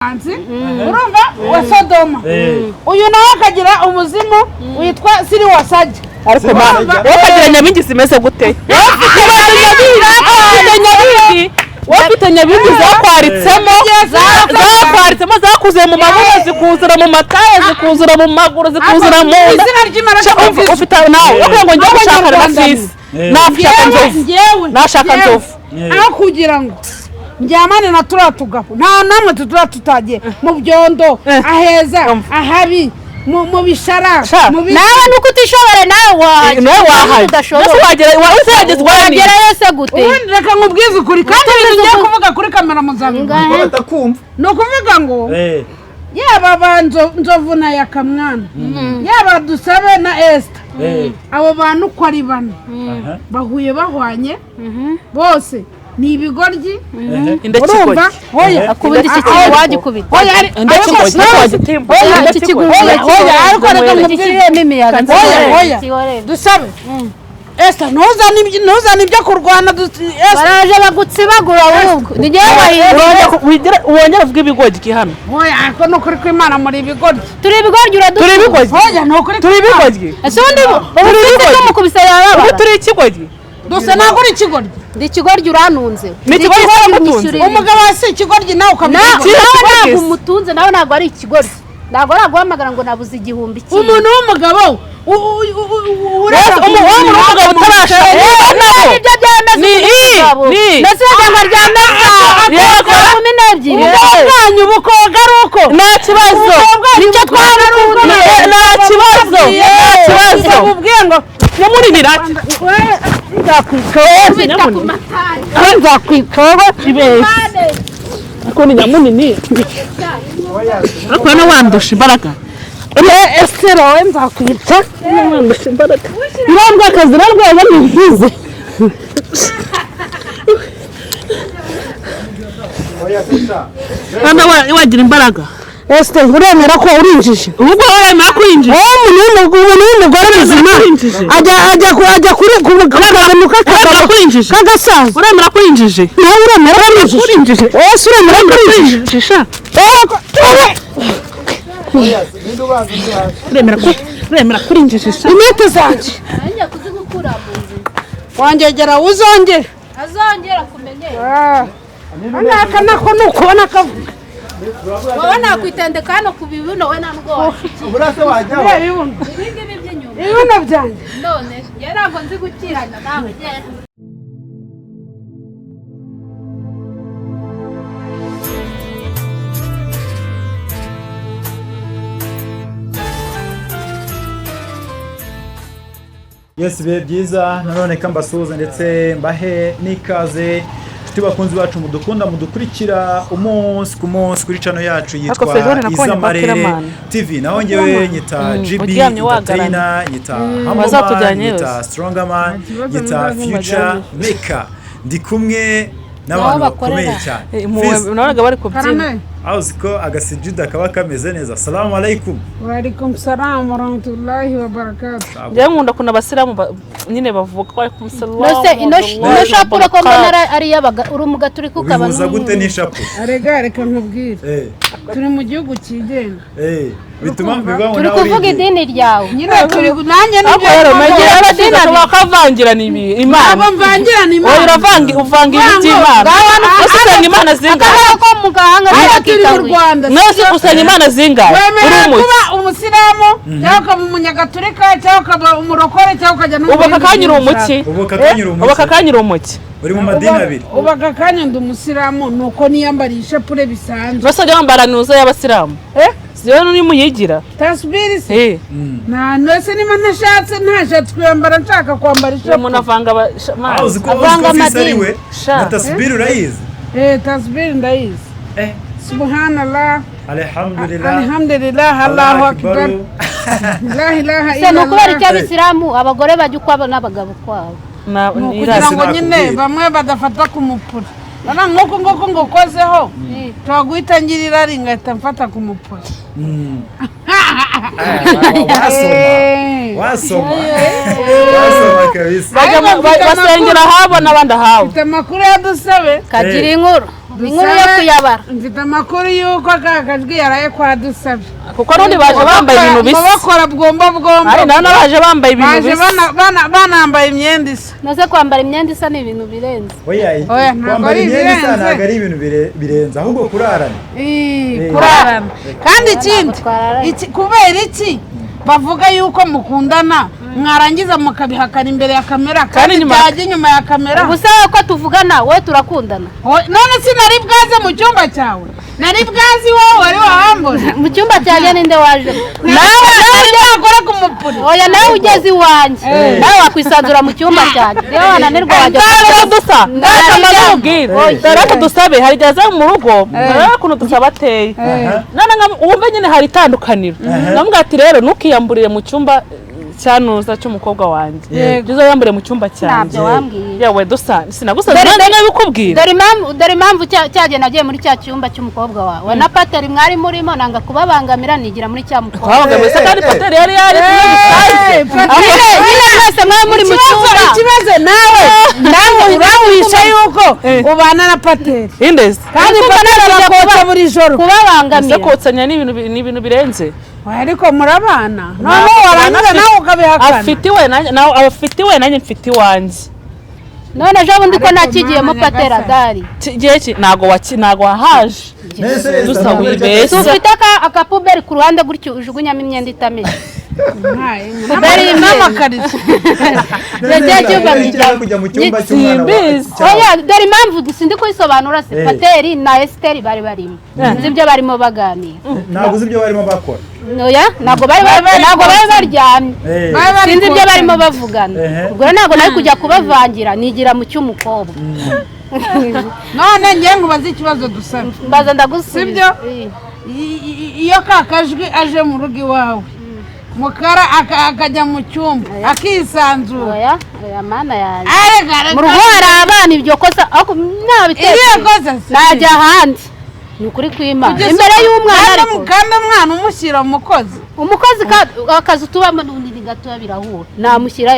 urumva wa Sodoma uyu nawe akagira umuzimu witwa Siri wasaje ariko wakagira nyabingi simeze gute wafite nyabingi zakwaritsemo zakuze mu mabuno zikuzura mu mataye zikuzura mu maguru zikuzura mu nda ufite nawe ngo njye gushaka rafisi nashaka nzovu aho kugira ngo njyamane na turatugabo nta namwe tutagiye mu byondo aheza ahabi mu bishara nawe nuko utishobora nawe wagera yese gute reka nkubwize ukuri kandi ngiye kuvuga kuri kamera muzamini batakumva no kuvuga ngo yaba banzovu na yakamwana yaba dusabe na Esther abo bantu ko ari bane bahuye bahwanye bose ni ibigoryi urumva hoya akubita iki kintu wagikubita hoya ariko reka mubwire n'imiyaga hoya dusabe Esther ntuzana ibyo kurwana baraje bagutsibagura ahubwo ngiye wongera uvuga ibigoryi hano hoya ariko no kuri kw'Imana muri ibigoryi turi ibigoryi uradukura hoya no kuri turi ibigoryi ese undi mukubisa yaba turi ikigoryi dusa nako uri ikigoryi ndi ikigoryi uranunze ni ikigoryi cy'umutunzi umugabo wasi ikigoryi nawe ukamenya nawe umutunze nawe ntabwo ari ikigoryi ntabwo araguhamagara ngo nabuze igihumbi kimwe umuntu w'umugabo umugabo utabasha ibyo byemeza ndetse cyangwa ryameza kumi n'ebyiri ubwanyu bukoga ari uko nta kibazo nicyo twarukunde nta kibazo ubwiye ngo muri birati nzakwikoba ibeshye ariko ni nyamunini ariko hano wandusha imbaraga Esther wowe nzakwica wandusha imbaraga irambwa akazi narwaye bamwize hano wagira imbaraga Esther uremera ko urinjije ubwo uremera ko urinjije umuntu w'umugore muzima ajya kuri kagabanuka kurinjije kagasaza uremera ko urinjije nawe uremera ko urinjije wese uremera ko urinjije uremera ko urinjije imiti zanjye wangegera uzongera azongera kumenyera anaka nako nukubona kavuga wowe nakwitendeka hano ku bibuno we nta ndwara uburase wajyaho ibingibi by'inyuma ibibuno byanjye none yari ntabwo nzi gukirana nawe Yes bibe byiza nanone kambasuhuza ndetse mbahe n'ikaze bakunzi bacu mudukunda mudukurikira umunsi ku munsi kuri channel yacu yitwa Izamarere TV naho ngewe nyita GB Entertainer nyita Hamama nyita Strongerman nyita Future Maker ndi kumwe n'abantu bakomeye cyane nabonaga bari kubyina aziko agasijuda kaba kameze neza. Assalamu alaikum. Wa alaikum salam wa rahmatullahi wa barakatuh. Njye nkunda kuna abasilamu nyine bavuga ko ari kumusalamu. Nose ino shapura ko mbona ari yabaga uri umugaturi kukaba n'uza gute ni shapura. Arega reka nkubwire. Turi mu gihugu kigenga. Bituma bibaho turi kuvuga idini ryawe. Nyine turi nanjye n'ibyo. Aba dini bakavangira nibi Imana. Aba mvangira ni Imana. Uravanga iby'Imana. Usanga Imana zingahe ko mugahanga mu Rwanda nose usanga Imana zingahe uri kuba umusilamu cyangwa umunyagatolika cyangwa umurokore cyangwa kajya no ubaka kanyira umuki ubaka kanyira umuki uri mu madini abiri ubaka kanyira umusilamu nuko niyambarisha pure bisanzwe basajya bambara nuza y'abasilamu ziyo ni muyigira tasbiri se na nose nima ntashatse kwambara nshaka kwambara ishapu umuntu avanga avanga amadini na tasbiri urayizi tasbiri ndayizi subhanallah alhamdulillah Allahu akbar la ilaha illa Allah kubera cy'abisilamu abagore bajya kwabo n'abagabo kwabo kugira ngo nyine bamwe badafata ku mupura nana nkoko ngo kozeho twaguhitangirira ringahita mfata ku mupura wasoma kabisa basengera habo n'abandi ahawe. Mfite amakuru ya Dusabe. Kagira inkuru yo kuyabara. Mfite amakuru y'uko akajwi yaraye kwa Dusabe. Kuko n'undi baje bambaye ibintu bisa. Bakora bwomba. Ari nana baje bambaye ibintu bisa. Baje banambaye imyenda isa. Naze kwambara imyenda isa ni ibintu birenze. Oya kwambara imyenda isa ntabwo ari ibintu birenze ahubwo kurarana. Kurarana. Kandi ikindi kubera iki bavuga yuko mukundana mwarangiza mukabihakana imbere ya kamera kandi byajya inyuma ya kamera. Gusa ko tuvugana we turakundana. None sinari bwaze mu cyumba cyawe. Nari bwazi wowe wari wahambona. Mu cyumba cyanjye ninde waje? Nawe nakora ku mupuri. Oya nawe ugeze iwanjye. Nawe wakwisanzura mu cyumba cyanjye. Rero wananirwa wajya dusa. Dore Dusabe hari jaza mu rugo. Kuntu Dusaba ateye. Nana wumve nyine hari itandukaniro. Nambwa ati rero nukiyamburire mu cyumba cyanuza cy'umukobwa wanjye. Gizo yambure mu cyumba cyanjye. Yawe Dusa sinagusaza nanga bikubwira. Dore impamvu cyaje nagiye muri cya cyumba cy'umukobwa wawe. Na Pateri mwari murimo nanga kubabangamira nigira muri cya mukobwa. Kwabangamira kandi Pateri yari mwese mwari muri mu cyumba. Ikibazo nawe urawisha yuko ubana na Pateri. Indezi. Kandi Pateri arakotsa buri joro. Kubabangamira. Kotsanya ni ibintu birenze. Ariko murabana. None warangiza nawe ukabihakana. Afitiwe nanjye mfiti wanjye. None ejo bundi ko nakigiyemo Pateri adari. Giki nago wahaje. Dusa wibese. Ufite akapuberi ku ruhande gutyo ujugunyamo imyenda itameze. Bari mama karisi. Kujya mu cyumba cy'umwana. Oya dore impamvu sindi kuyisobanura se Pateri na Esther bari barimo. Nzi ibyo barimo baganira. Ntabwo uzi ibyo barimo bakora. Oya ntabwo bari baryamye. Sinzi ibyo barimo bavugana. Ubwo ntabwo nari kujya kubavangira nigira mu cy'umukobwa. None ngiye ngubaze ikibazo Dusabe. Mbaza ndagusubiza. Iyo kakajwi aje mu rugo iwawe. Mukara akajya mu cyumba akisanzura. Oya mana yanjye. Mu rugo hari abana ibyo kosa nabitetse. Iyo kosa najya hanze. Ni ukuri kw'Imana. Imbere y'umwana ariko. Kandi umwana umushyira umukozi. Umukozi akazi tubamo n'undi gato birahura. Namushyira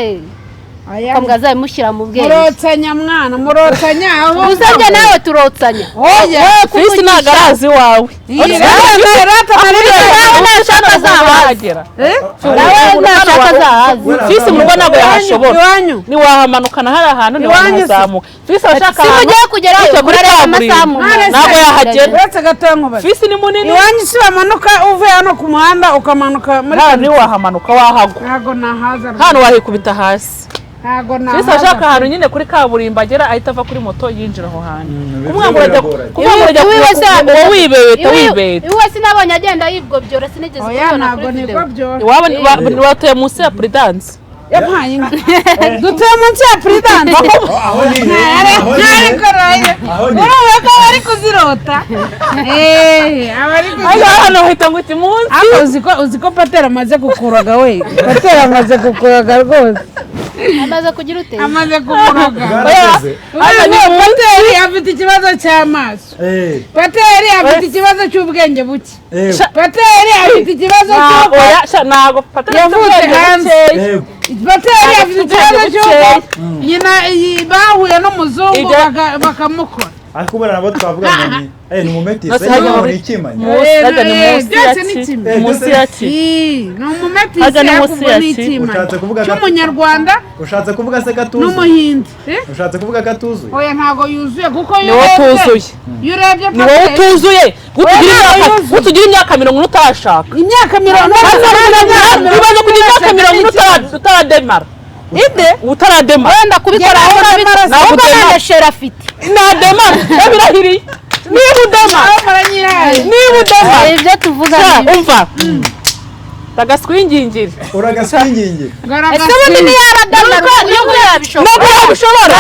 kambwa zamushyira mu bwenge. Murotsanya mwana murotsanya aho. Usabye nawe turotsanya. Oya Fisi nagarazi wawe. Fisi murugo ntabwo yahashobora. Ni wahamanukana hari ahantu ni wahazamuka. Fisi ashaka ahantu kugeraho kurareba amasamu. Ntabwo yahagera. Uretse gato nkubaza. Fisi ni munini. Iwanyu si wamanuka uvuye hano ku muhanda ukamanuka muri. Hano ni wahamanuka wahagwa. Ntabwo nahaza. Hano wahikubita hasi. Ntabwo nahaza. Fisi ashaka ahantu nyine kuri kaburimbo agera ahita ava kuri moto yinjira aho hantu. Kumwangurajya wibeta. Iwe sinabonye agenda yibgobyora sinigeze kubona kuri video. Iwabo watuye munsi ya Prudence. Yampaye dutuye munsi ya Prudence. Urumva ko bari kuzirota. Abari kuzirota. Hano hita ngo iti munsi. Uzi ko Pateri amaze kukuroga we. Pateri amaze kukuroga rwose. Amaze kugira ute? Amaze kukuroga. Pateri afite ikibazo cy'amaso. Pateri afite ikibazo cy'ubwenge buke. Pateri afite ikibazo cy'uko ntago Pateri yavutse hanze. Pateri afite ikibazo cy'uko nyina bahuye n'umuzungu bakamukora. Ariko ubona nabo twavuga ngo ni umumetisi ni ikimanye. Munsi ya ki. Ni umumetisi yakubwo ni ikimanye. Cy'umunyarwanda. Ushatse kuvuga se gatuzuye. N'umuhindi. Ushatse kuvuga gatuzuye. Oya ntago yuzuye kuko ni wowe utuzuye. Gutugira imyaka 40 utashaka. Imyaka 40 ubaze kugira imyaka 40 utarademara. Ide utarademara. Wenda kubikora aho nawe udemara shera afite. Nademara birahiri. Niba udemara ibyo tuvuga umva tagaswingingire uragaswingingire ese bundi ni yaradamara nubwo yabishobora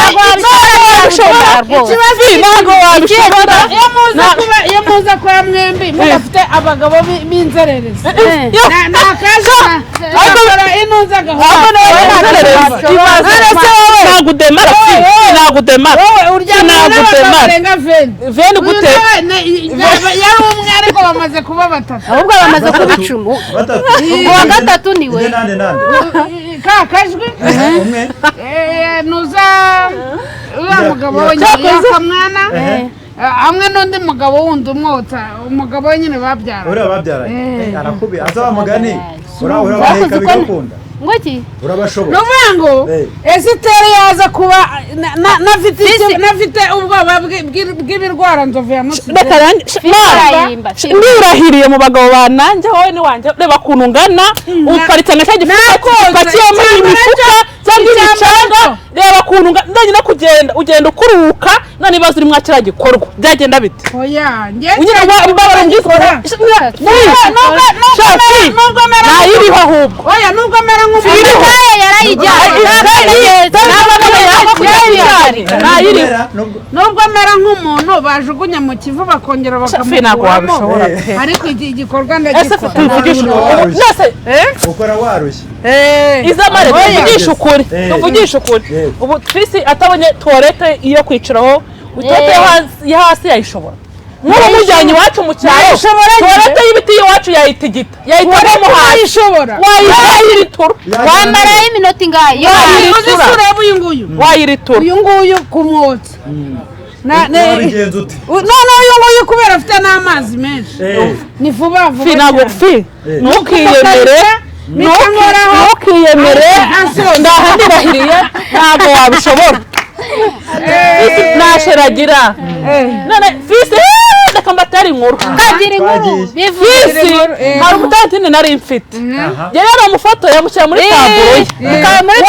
iyo muza kwa mwembi mugafite abagabo b'inzererezi nakakora inuza gahora nagudemara veni gute yari umwe ariko bamaze kuba batatu ahubwo bamaze kuba 10 uwa gatatu ni we nande ka kajwi umwe nuza uriya mugabo yakamwana hamwe n'undi mugabo wundi umwotsa umugabo wenyine babyara uriya babyaranye arakubi azaba mugani urabaheka bigakunda ngo iki urabashobora nuvuga ngo Esiteri yaza kuba nafite ubwoba bw'ibirwara nzovu ya musize ndirahiriye mu bagabo bananje wowe ni wanje reba kuntu ngana uparitse na cyaje pakiyemo imifuka cyangwa imicanga reba kuntu ndanye no kugenda ugenda ukuruka none ibazo uri mwakira gikorwa byagenda bite oya unyine mbabara ngikora nubwo nayiriho ahubwo oya nubwo mera nk'umuntu nubwo mera nk'umuntu bajugunya mu kivu bakongera bakamukuramo ariko iki gikorwa ndagikora ukora warushye izamare tuvugisha ukuri ubu twisi atabonye tuwarete iyo kwicaraho utote yo hasi yayishobora nk'ubu mujyanye iwacu mu cyaro tuwarete y'ibiti y'iwacu yayitigita yayitagamo hasi wayishobora wayiritura wamarayo iminota ingahe wayiritura uyu nguyu ku mwotsi wabigenza ute none uyu nguyu kubera afite n'amazi menshi ni vuba vuba ntukiyemere ndahandirahiriye ntabwo wabishobora nasheragira none fisi reka mbatari inkuru fisi hari umutantine nari mfite yari yaramufoto yamushyira muri taburo ye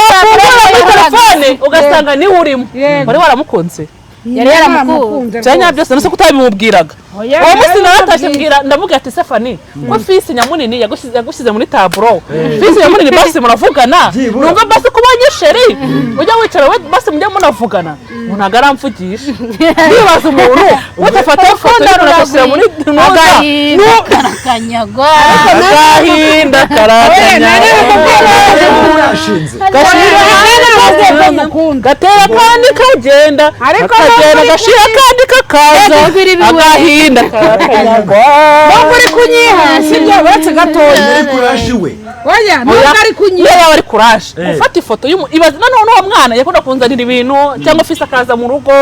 wafungura muri telefone ugasanga niwe urimo wari waramukunze yari yaramukunze cyanya byose nase kutabimubwiraga uwo munsi naratashye mbwira ndavuga ati Stephanie ko fisi nyamunini yagushyize muri taburo fisi nyamunini basi muravugana numva basi kubonye sheri ujya wicara we basi mujya munavugana ntago aramvugisha nibaza umuntu utafata ifoto y'umuntu muri agahinda gatera kandi kagenda akagenda gashira kandi kakaza agahinda kakanyagwa nubwo uri kunyiha sibyo batse gatoya ari kurashi we oya nubwo ari kunyiha yaba ari kurashi ufata ifoto ibaze none uwo mwana yakunda kunzanira ibintu cyangwa fisi akaza mu rugo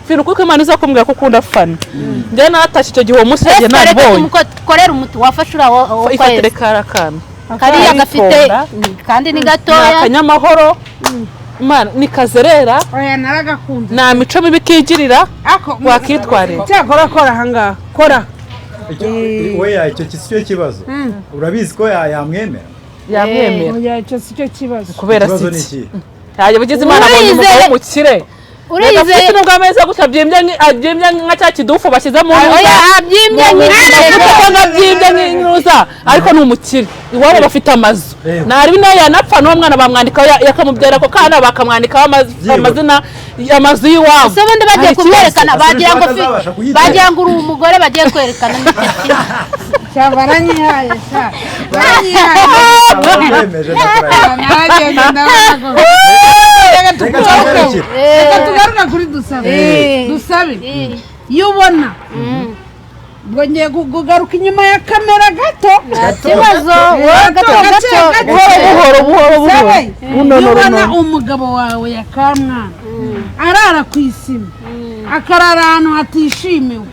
fintu kuko Imana iza kumbwira ko ukunda fana njye naratashye icyo gihe uwo munsi yagiye nabonye korera umuti wafashe uraho ifatire karakana kariya gafite kandi ni gatoya akanyamahoro Imana ni kazerera oya naragakunze nta mico mibi kigirira wakitwarira cyakora kora ahangaha kora oya icyo cyo kibazo urabizi ko yamwemera oya icyo si cyo kibazo kubera ikibazo ni iki yagize Imana abonye umugabo w'umukire uriyizeye nubwo ameze gusa byimbye nka cya kidufu bashyize mu ntuza nk'inuza ariko ni umukire iwabo bafite amazu ntarebe nayo yanapfa n'uwo mwana bamwandikaho yakamubyara ako kana bakamwandikaho amazina amazu y'iwabo ese ubundi bagiye kumwerekana bagira ngo uri umugore bagiye kwerekana cyangwa baranyihaye reka tugaruka kuri dusabe iyo ubona ubwo ngiye kugaruka inyuma ya kamera gato ikibazo buhoro iyo ubona umugabo wawe yakamwana arara ku isima akarara ahantu hatishimiwe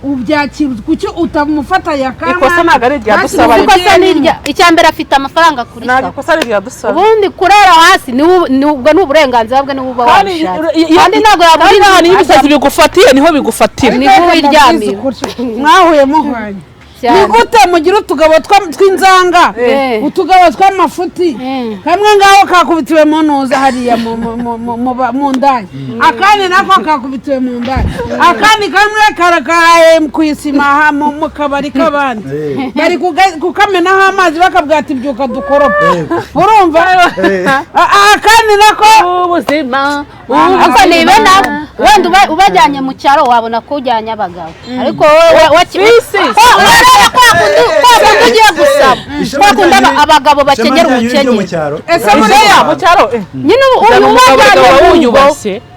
ubyakira kuki utamufata yakamwana ikosa ntabwo ari irya dusaba ikosa nirya icyambere afite amafaranga kuri ntabwo ikosa ari irya dusaba ubundi kurara hasi ubwo ni uburenganzira bwe niba uba wabishatse kandi ntabwo yaburira ahantu ibisazi bigufatiye niho bigufatira niho wiryamira mwahuye muhwanye ni gute mugira utugabo tw'inzanga utugabo tw'amafuti kamwe ngaho kakubitiwe mu ntuza hariya mu ndaya akandi nako kakubitiwe mu ndaya akandi kamwe karakaraye ku isima mu kabari k'abandi bari kukamenaho amazi bakabwira ati byuka dukorope urumva akandi nako ubuzima ako nibona wenda ubajyanye mu cyaro wabona ko ujyanye abagabo ariko wowe wakibisi kwa kundi ugiye gusaba bakunda abagabo bakenyera umukenyero ese muriya mu cyaro nyine uyu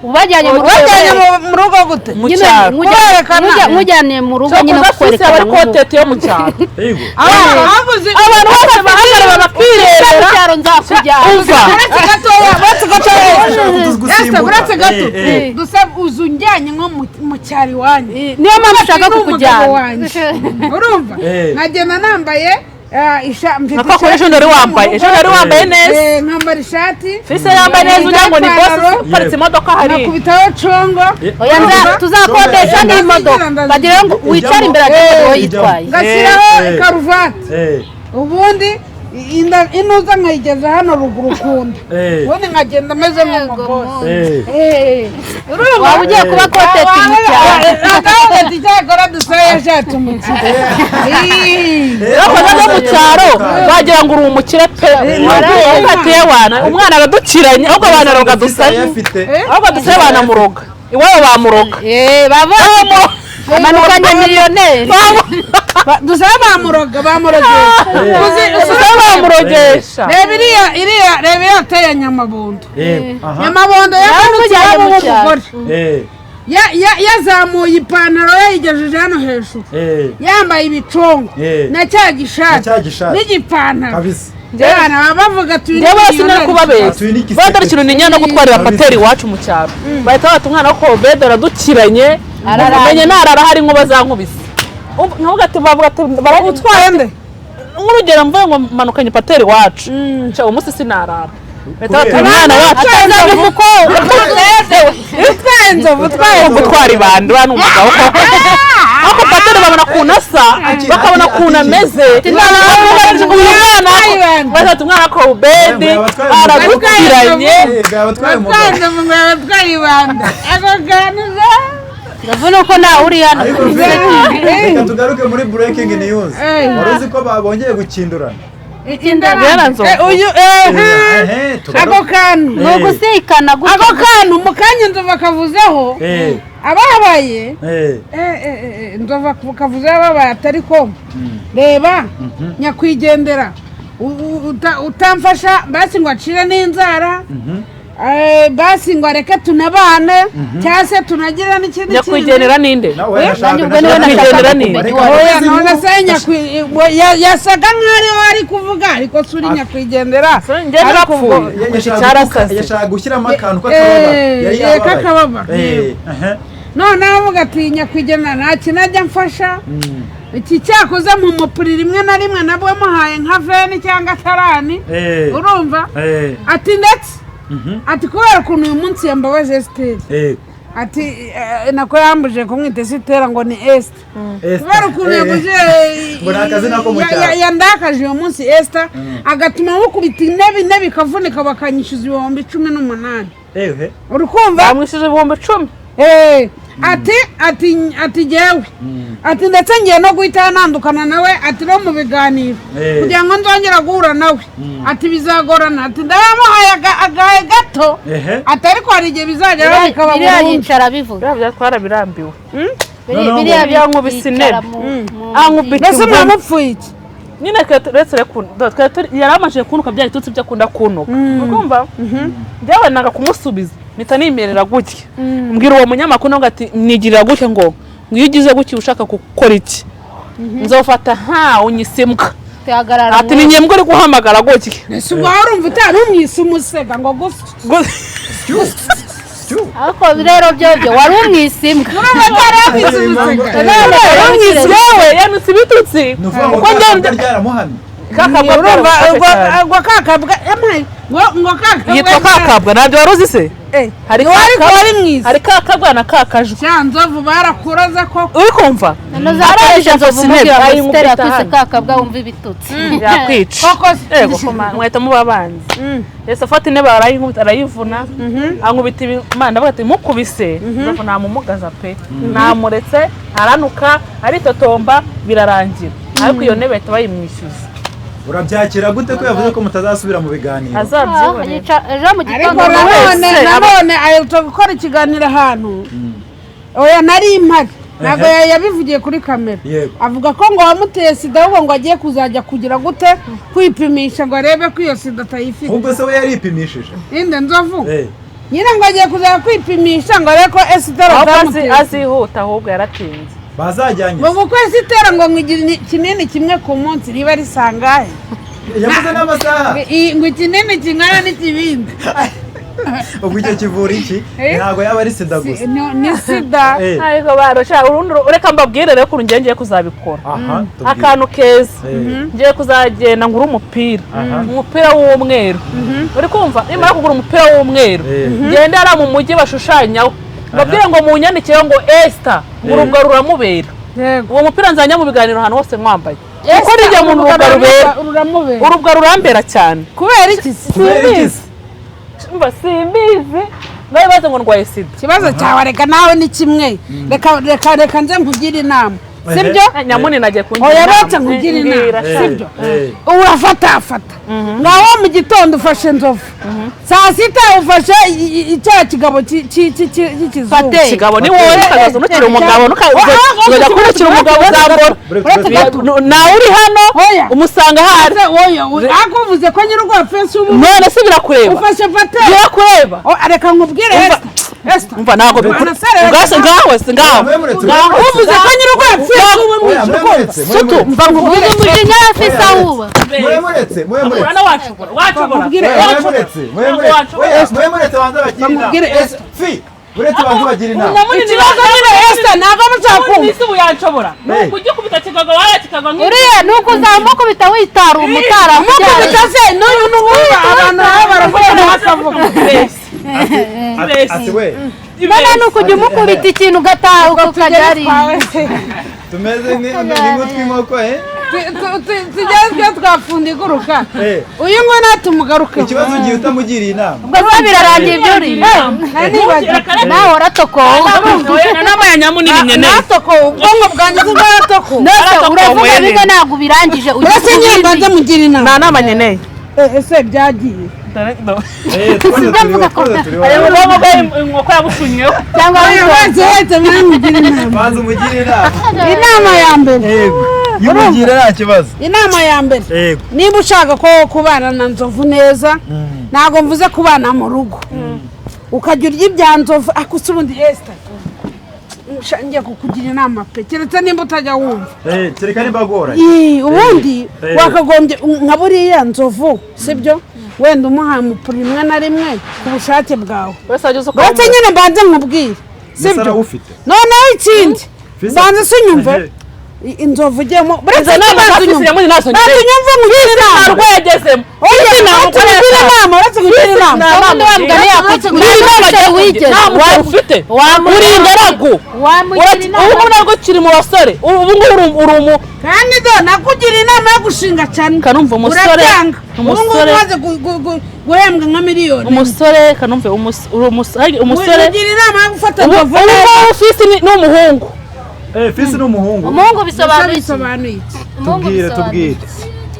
ubajyanye mu rugo gute mu cyaro mujyane mu rugo nyine kwerekana kotete yo mu cyaro abantu bose bahagarara bakirebera mu cyaro nzakujyana uretse gato gusa uzunjyanye nko mu cyaro iwanyu niyo mpamvu ushaka kukujyana urumva nkagenda nambaye ejo nari wambaye neza nkambara ishati fise yambaye neza ugira ngo ni boss uparitse imodoka hari nakubitaho congo tuzakodesha n'imodoka bagira ngo wicare imbere y'imodoka yitwaye ngashyiraho karuvati ubundi inuza nkayigeza hano ruguru kunda ubundi nkagenda ameze nk'umubosi waba ugiye kuba koteti mu cyaro akabogati cyakora dusaye yashatse umukire no mu cyaro wagira ngo uri umukire pe ugatiye wana umwana aradukiranye ahubwo abana bagadusanye ahubwo dusaye abana muroga iwabo bamuroga amanukanye miliyoneri dusaba bamurogesha reba yateye nyamabondo yakanutse mu mugore yazamuye ipantaro yayigejeje hano hejuru yambaye ibicongo na cya gishati n'igipantaro abana bavuga bose nari kubabeshya badara ikintu ninya no gutwarira pateri iwacu mu cyaro bahita bata umwana wo Obedi aradukiranye umenye narara hari nko bazankubise nkavuga ati bavuga ati baragutwaye nde nk'urugero mvuye ngo manukanye pateri iwacu nca umunsi sinarara umwana wacu atazaba umukobwa utwaye inzovu gutwara ibandi uriya ni umugabo ariko pateri babona ukuntu asa bakabona ukuntu ameze uyu mwana batatu umwana ko Obedi aradukiranye batwaye ibandi ako kantu ndabona uko nawe uri hano reka tugaruke muri breaking news wari uzi ko bongeye gukindurana ako kantu ni ugusikana ako kantu mu kanya inzovu akavuzeho ababaye inzovu kavuzeho ababaye atari ko reba nyakwigendera utamfasha basi ngo acire n'inzara basi ngo areke tunabane cyangwa se tunagira n'ikindi nyakwigendera ninde nyakwigendera ninde none se yasaga nk'aho ari kuvuga ariko suri nyakwigendera yashaka gushyiramo akantu k'akababa noneho avuga ati nyakwigendera nta kintu ajya mfasha iki cyakoze mu mupuri rimwe na rimwe nabwo muhaye nka veni cyangwa tarani urumva ati ndetse ati kubera ukuntu uyu munsi yambabaje Esiteri ati nako yambuje kumwita Esiteri ngo ni Esita kubera ukuntu yambuje yandakaje uyu munsi Esita agatuma mukubita intebe ikavunika bakanyishyuza 18,000 urukumva bamwishyuza 10,000 ati jewe ati ndetse ngiye no guhita nandukana nawe ati no mu biganiro kugira ngo nzongera guhura nawe ati bizagorana ati ndabamuhaye agahe gato ati ariko hari igihe bizagera bikaba biriya yicara bivuga byatwara birambiwe biriya byankubise intebe mbese mwamupfuye iki nyine yari amajije kunuka byari tutsi byo akunda kunuka ukumva byabonaga kumusubiza mpita nimerera gutya mbwira uwo munyamakuru ngo ati nigirira gutya ngo iyo ugize gutya ushaka gukora iki nzofata unyisimbwa ati ni nyembwa uri guhamagara gutya ese ubwo urumva utari umwise umusega ngo gusa ariko rero byo wari umwisimbwa yewe yanutse ibitutsi uko ryaramuhamye yitwa kakabwa ntabyo wari uzi se hari kakabwa na kakajwe cya nzovu barakuraza koko uri kumva araje nzovu mubwira ngo Esiteri yakwise kakabwa wumva ibitutsi yakwica yego mwahita muba abanzi yese afata intebe arayivuna ankubita imana avuga ati mukubise nzovu namumugaza pe namuretse aranuka aritotomba birarangira ariko iyo ntebe bahita bayimwishyuza urabyakira gute ko yavuze ko mutazasubira mu biganiro azabyibonera ejo mu gitondo nanone aheruka gukora ikiganiro ahantu oya nari impari ntabwo yabivugiye kuri kamera avuga ko ngo wamuteye sida ahubwo ngo agiye kuzajya kugira gute kwipimisha ngo arebe ko iyo sida atayifite ubwo se we yaripimishije inde nzovu nyine ngo agiye kuzajya kwipimisha ngo arebe ko esitera zamuteye azihuta ahubwo yaratinze bazajyanye ngo kuko esitera ngo ngire kinini kimwe ku munsi riba risangahe yavuze n'amasaha ngo ikinini kingana n'ikibindi ubwo icyo kivura iki ntabwo yaba ari sida gusa ni sida ariko barusha urundi reka mbabwire rero ko ngiye kubikora akantu keza ngiye kuzagenda ngura umupira w'umweru uri kumva nimara kugura umupira w'umweru ngende ara mu mujyi bashushanyaho babwire ngo munyandikireho ngo Esther urubwa ruramubera uwo mupira nzanya mu biganiro ahantu hose mwambaye kuko nijya mu urubwa rurambera cyane kubera iki simbizi nawe baze ngo ndwaye sida ikibazo cyawe reka nawe ni kimwe reka nze nkugire inama sibyo nyamuni nagiye kungira inama oya nkugire inama sibyo urafata ngaho mu gitondo ufashe inzovu saa sita ufashe icyaha kigabo cy'ikizungu kigabo ni wowe ukagaza unukira umugabo ukajya kunukira umugabo uzambora nawe uri hano umusanga hari ariko uvuze ko nyiri urwa fensi ubu none se birakureba ufashe vate birakureba reka nkubwire umva ntabwo bikura ngaho uvuze ko nyiri urwa fensi ubu mwemuretse mva nkubwire umujinya afise ahuba mwemuretse banza bagira inama ikibazo nyine Esther ntabwo muzakumva isi buyanshobora nuko ujye kubita kigaga warakikaga uriya nuko uzamukubita witara umutara mukubita se n'uyu n'ubundi abantu baravuga bakavuga ati we none nuko ujya umukubita ikintu ugataha ukajya ari tumeze nk'utw'inkoko tugezwe twafundi iguruka uyu ngo natumugaruke ikibazo ugiye utamugiriye inama ubwo birarangiye ibyo uri nawe uratokowe nama ya nyamunini nyene natokowe ubwonko bwanjye bwaratoko uravuga biga ntabwo birangije uretse nyamba nze mugira inama nta nama nkeneye ese byagiye inkoko yabushunyeho cyangwa wese mwamugira inama banza umugire inama ya mbere y'umugire nta kibazo inama ya mbere niba ushaka ko kubana na nzovu neza ntabwo mvuze kubana mu rugo ukajya urya ibya nzovu akusa ubundi Esther ngiye kukugira inama pe keretse nimba utajya wumva kereka nimba agora ubundi wakagombye nka buriya nzovu sibyo wenda umuhaye umupira rimwe na rimwe ku bushake bwawe uretse nyine mbanze nkubwire sibyo noneho ikindi mbanze sinyumve inzovu ugiyemo buretse n'abantu nyumve nkugire inama rwegezemo uri ingaragu ubu nabwo kiri mu basore ubu ngubu uri umu kandi do nakugira inama yo gushinga cyane kanumva umusore umusore umaze guhembwa nka miliyoni umusore kanumve umusore ugira inama yo gufata ubu fisi ni umuhungu fisi ni umuhungu umuhungu bisobanuye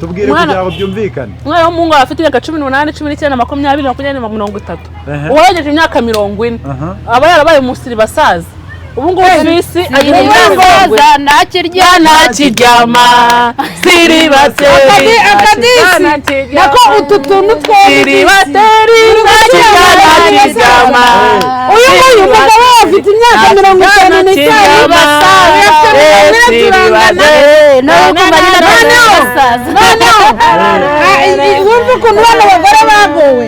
tubwire kugira ngo byumvikane umwana w'umuhungu afite imyaka 18 19 20 20 30 uwagejeje imyaka 40 aba yarabaye umusiri basaza ubu ngubu fisi agira inama nakirya nakiryama siri bateri akadisi nako utu tuntu siri bateri nakiryama uyu nguyu mugabo afite imyaka 55 wumva ukuntu bano bagore bagowe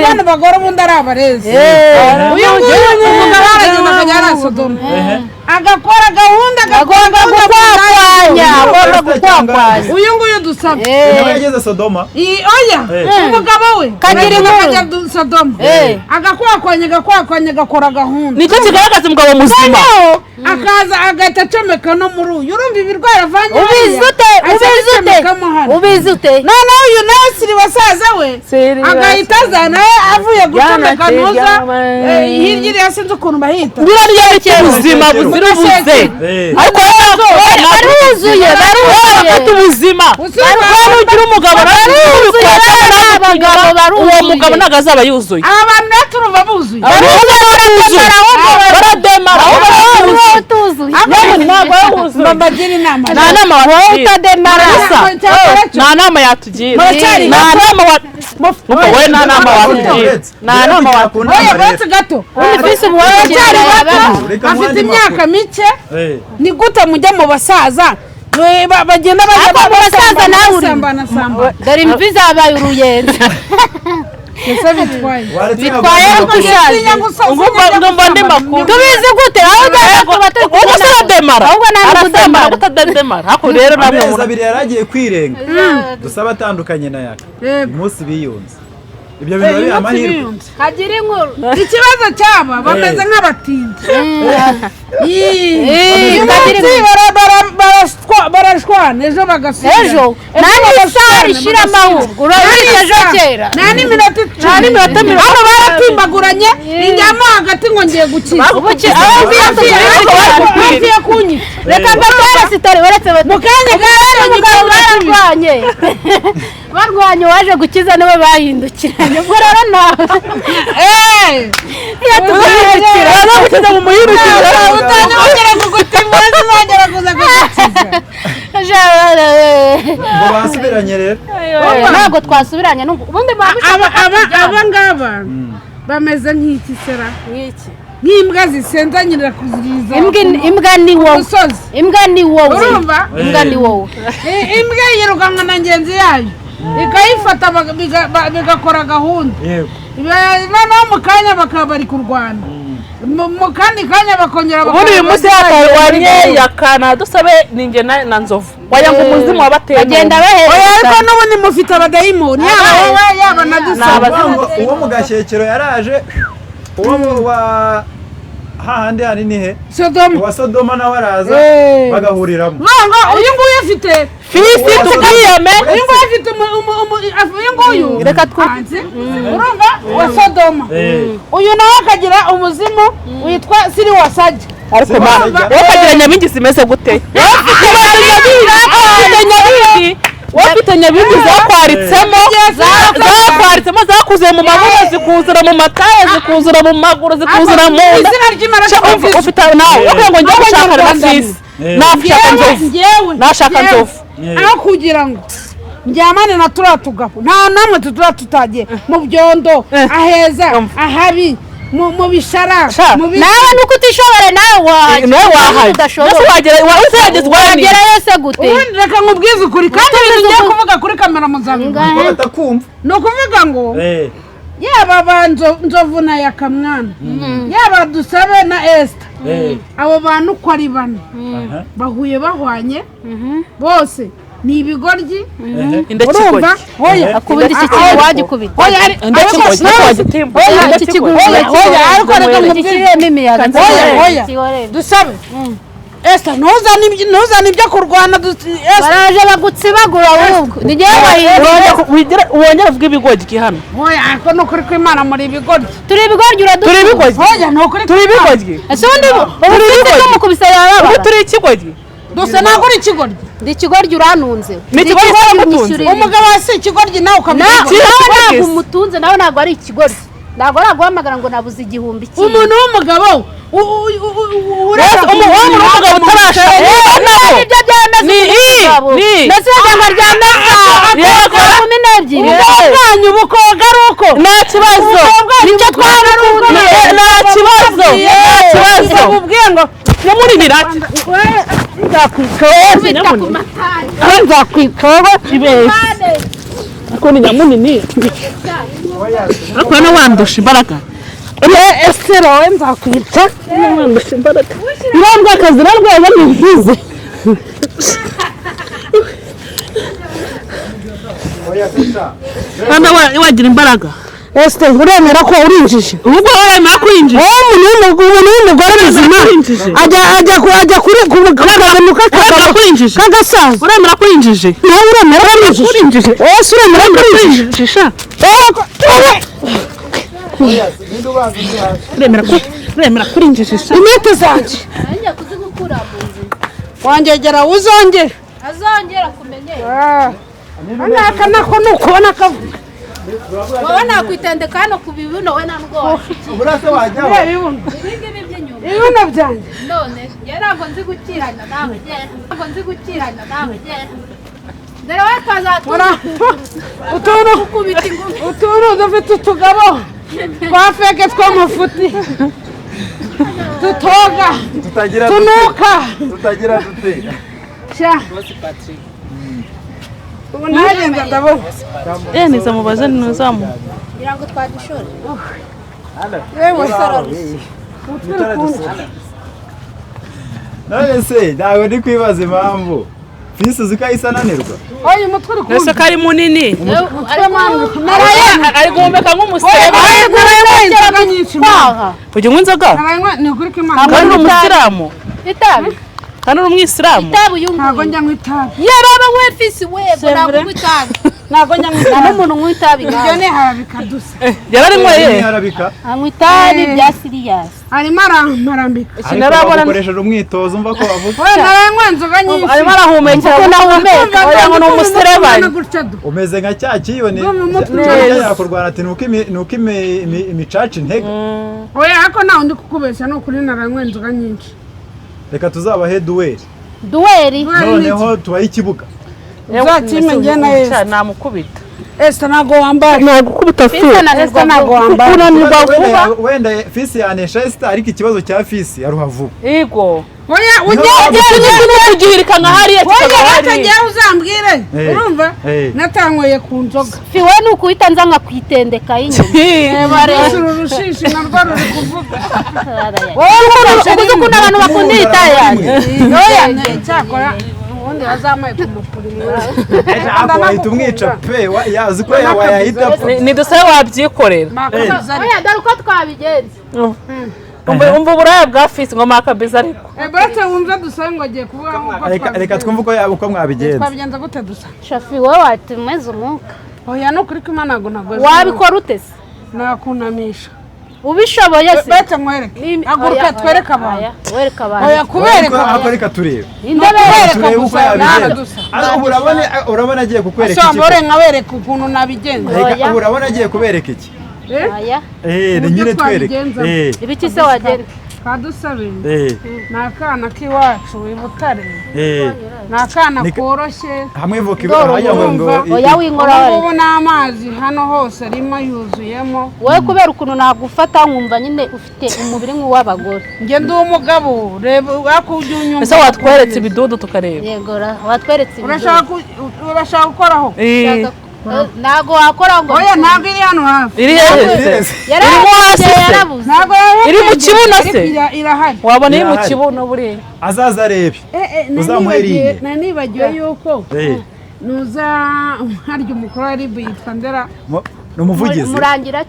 bano bagore ubundi ari abarezi uyu nguyu umugabo aragenda akajya ari Sodoma agakora gahunda gukwanya uyu nguyu dusaba yageze Sodoma oya umugabo we kagira akajya Sodoma agakwakwanya agakora gahunda nicyo kigaragaza umugabo muzima akaza agahita acomeka no muri uyu urumva ibirwayi avanye ubizi ute noneho uyu nawe siri basaza we agahita aza nawe avuye gucomeka nuza hirya iriya sinzi ukuntu bahita biriya ubuzima buzira umuze ariko baruzuye bafite ubuzima ugira umugabo uwo mugabo ntabwo azaba yuzuye aba bantu rero turumva buzuye barademara tuzuye ntabwo wuzuye babagira inama nta nama watugira nta nama yatugira nta nama wowe nta nama watugira nta nama watugira bose gato afite imyaka mike ni gute mujya mu basaza bagenda bajya mu basaza nawe sambana dore imvi zabaye uruyenzi ese bitwaye ko ushaje ngo ndi makuru tubizi gute aho udemara ahubwo ntabwo udemara utademara hako rero namwe amezi abiri yaragiye kwirenga dusaba atandukanye na yaka umunsi biyunze ibyo bintu bari amahirwe hagira inkuru ikibazo cyaba bameze nk'abatindi barashwana ejo bagasubira ejo nanjye isaha ishira amahugurwa urabizi ejo kera nta n'iminota mirongo hano baratimbaguranye injyamo hagati ngo ngiye gukina bavuye kunyita reka mbatwara sitari uretse mu kanya bararwanye barwanye waje gukiza nibo bahindukiranye ubwo rero nawe iyo tugahindukira gukiza mu muhirukiro utanyongera kugutima uzongera kuza kugukiza ngo basubiranye rero ntabwo twasubiranye ubundi aba ngaba bameze nk'iki sera nk'iki nk'imbwa zisenzanyirira kuziriza imbwa ni wowe imbwa ni wowe urumva imbwa ni wowe imbwa yirukanwa na ngenzi yayo ikayifata bigakora gahunda noneho mu kanya bakaba bari kurwana mu kandi kanya bakongera ubundi uyu munsi yakarwanye yakana dusabe ninjye na nzovu waya ngo umuzimu wabateye bagenda bahera ariko n'ubundi mufite abadayimoni yaba wowe yaba na dusaba uwo mu gashyekero yaraje uwo wa hahandi hari ni he Sodoma uwa Sodoma nawe araza bagahuriramo uyu nguyu afite fisi tukiyeme uyu nguyu afite uyu nguyu reka twuze urumva wa Sodoma uyu nawe akagira umuzimu witwa Siri Wasajya ariko wakagira nyabingi zimeze gute wafite nyabingi zakwaritsemo zakuze mu mabuno zikuzura mu mataya zikuzura mu maguru zikuzura mu nda ufite nawe ukagira ngo njye gushaka rasisi nashaka nzovu aho kugira ngo njyamane na turiya tugabo nta namwe tutura tutagiye mu byondo aheza ahabi mu bishara nawe nuko utishobora nawe wagera yose gute ubundi reka nkubwize ukuri kandi ibintu ngiye kuvuga kuri kamera muzabimva ni ukuvuga ngo yaba ba nzovu na yakamwana yaba dusabe na esita abo bantu uko ari bane bahuye bahwanye bose ni ibigoryi urumva hoya akubita iki kintu wagikubita hoya ariko reka nkubwire n'imiyaga hoya dusabe Esa ntuzane ibyo kurwana baraje bagutsibagura ahubwo ni ngewe wahindura wongera uvuga ibigoryi hano hoya ariko ni ukuri kw'Imana muri ibigoryi turi ibigoryi turi ibigoryi hoya ni ukuri turi ibigoryi ese ubundi umukubise yababara ubu turi ikigoryi dusa ntabwo uri ikigoryi ndi ikigoryi uranunze ni ikigoryi waramutunze umugabo wasi ikigoryi nawe ukamenya ntabwo umutunze nawe ntabwo ari ikigoryi ntabwo araguhamagara ngo nabuze igihumbi kimwe umuntu w'umugabo umugabo utarashaka ibyo byemeza ndetse ijambo rya meza kumi n'ebyiri ubwanyu bukoga ari uko nta kibazo nicyo twarukunze nta kibazo ubwiye ngo muri birake nzakwikoba ariko ni nyamunini ariko hano wandusha imbaraga ese rowe nzakwica wandusha imbaraga irambwa akazi narwaye bamwivuze hano wagira imbaraga ese uremera ko urinjije ubwo uremera ko urinjije umuntu w'umugore muzima ajya kuri kagasaza uremera ko urinjije nawe uremera ko urinjije ese uremera ko urinjije uremera ko urinjije inete zanjye wangegera uzongere azongera kumenyera aka nako ni ukubona kavuga wowe nakwitendeka hano ku bibuno we nta ndwara uburase wajyaho ibi ngibi by'inyuma ibibuno byanjye none ntabwo nzi gukirana nawe genda ntabwo nzi gukirana nawe genda dore we twazatuma utuntu dufite utugabo twa feke tw'amafuti tutoga tunuka tutagira dute ubu nagenda ndabona niza mubaze ntuzamu kugira ngo twadushore none se ntabwo ndi kwibaza impamvu fisi uzi ko ahise ananirwa oya umutwe uri ese ko ari munini ari guhumeka nk'umusore inzoga nyinshi ujya unywa inzoga ni ukuri ko imana kandi uri umusiramu itabi kandi uri umwisilamu itabi uyu ntabwo njya nywa itabi yaraba we fisi we ntabwo unywa itabi ntabwo njya nywa itabi n'umuntu unywa itabi ibyo ni harabika dusa yararinyweye anywa itabi bya siriyasi arimo aramarambika ariko bakoresheje umwitozo umva ko bavuga we naranywa inzoga nyinshi arimo arahumekera ko nahumeka oya ngo ni umuserebanya umeze nka cya kiyoni yakurwana ati nuko imicaca intege oya ariko ntawe ndi kukubeshya ni ukuri naranywa inzoga nyinshi reka tuzabahe duweri noneho tubahe ikibuga uzakime njye na Esther namukubita Esther ntago wambara nagukubita Esther ntago wambara unanirwa vuba wenda fisi yanesha Esther ariko ikibazo cya fisi aruha vuba yego oya ujye kugihirika nka hariya kikagahari uzambwire urumva natanyweye ku nzoga fi we ni ukuhita nza nkakwitendeka y'inyuma barese urushishi narwo ruri kuvuga wowe uzi ukuntu abantu bakundira itabi yanjye oya cyakora ubundi bazamaye kumupurira ako wahita umwica pe yazi ko wayahita nidusabe wabyikorera oya dore uko twabigenza umva uburaya bwa fisi ngo makabiza ariko bate wumva dusabe ngo agiye kuvuga reka twumve uko mwabigenza twabigenza gute dusa shafi wowe watumeze umwuka oya no kuri ko imana ntabwo wabikora ute se nakunamisha ubishoboye se bete mwereke aguruka twereke abantu wereka abantu oya kubereka reka turebe turebe uko yabigenza urabona agiye kukwereka iki ashobora nkabereka ukuntu nabigenza urabona agiye kubereka iki aya nyine twereke ibiki se wagenda kadusabe ni akana k'iwacu i Butare ni akana koroshye hamwe voka ibara hajya ngo oya winkora ubu n'amazi hano hose arimo yuzuyemo wowe kubera ukuntu nagufata nkumva nyine ufite umubiri nk'uw'abagore njye ndi umugabo reba wakujya unyumva ese watweretse ibidudu tukareba yego watweretse urashaka gukoraho ntago wakora ngo oya ntabwo iri hano hafi iri hehe irimo hasi yarabuze ntabwo iri mu kibuno se irahari wabona iri mu kibuno buriya azaza arebe uzamuhereye nibagiwe yuko nuza harya umukuru wa ribu yitwa Ndera ni umuvugizi murangira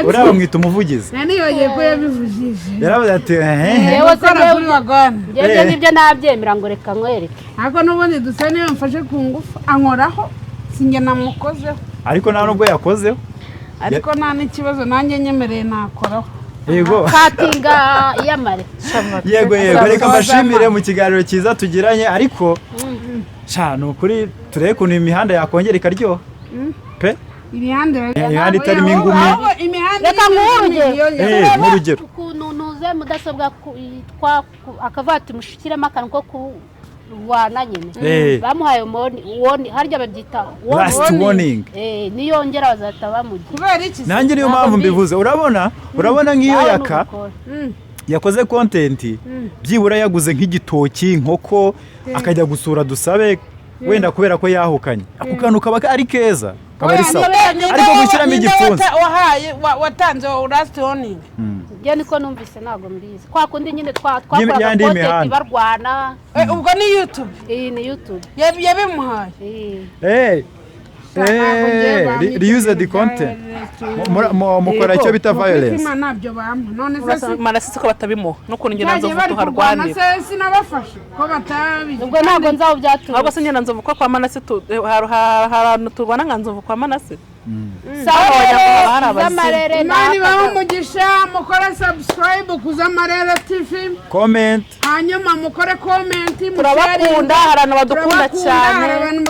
uriya bamwita umuvugizi nibagiwe ko yabivugije yaravuze ati yewe ukora kuri wagana njye ngibyo nabyemera ngo reka nkwereke ariko n'ubundi dusa niyo mfashe ku ngufu ankoraho sinjye namukozeho ariko nta nubwo yakozeho ariko nta n'ikibazo nanjye nyemereye nakoraho yego katinga iyamare yego reka mbashimire mu kiganiro cyiza tugiranye ariko ni ukuri turebe ukuntu imihanda yakongera ikaryoha pe imihanda itarimo ingumi reka nk'urugero nk'urugero ukuntu nuze mudasobwa akavati mushikiremo akantu ko kurwana nyine bamuhaye harya babyita last warning niyongera bazahita bamugira nanjye niyo mpamvu mbivuze urabona nk'iyo yaka yakoze kontenti byibura yaguze nk'igitoki inkoko akajya gusura dusabe wenda kubera ko yahukanye ako kantu kaba ari keza kaba ari sawa ariko gushyiramo igipfunsi watanze last warning njye niko numvise ntabwo mbizi kwa kundi nyine twakoraga kontenti barwana ubwo ni YouTube ni YouTube yabimuhaye reused content mukora icyo bita violence ntabyo bampa none marasisi ko batabimuha n'ukuntu njye nanzo vuga tuharwanira sinabafashe ko batabizi ubwo ntabwo nzaho byatuye ahubwo se njye nanzo vuga kwa manase hari turwana nkanzo vuga kwa manase Imana ibahe umugisha mukore subscribe kuza Amarere TV comment hanyuma mukore comment turabakunda hari abantu badukunda cyane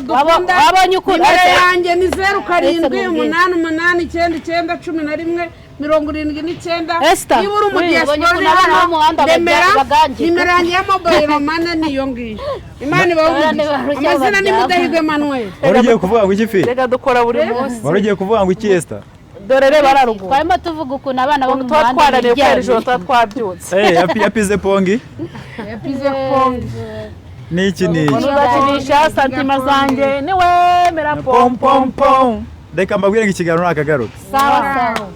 wabonye ukuri yanjye ni 0788899111 79 Esther, niba uri ubonye umudiyasipora ukuntu abana b'umuhanda remera baganje. nimero yanjye ya mobile money niyo ngiyo Imana ibawugisha amazina ni Mudahigwe Emmanuel wari ugiye kuvuga ngo iki fi reka dukora buri munsi wari ugiye kuvuga ngo iki Esther dore reba araruguru twarimo tuvuga ukuntu abana bo mu tuba muhanda twaraniye kubera biryamye. ijoro tuba twabyutse yapize pongi yapize pongi niki uzakinisha santima zanjye niwemera pom pom pom reka mbabwire ngo ikiganiro nakagaruka sawa sawa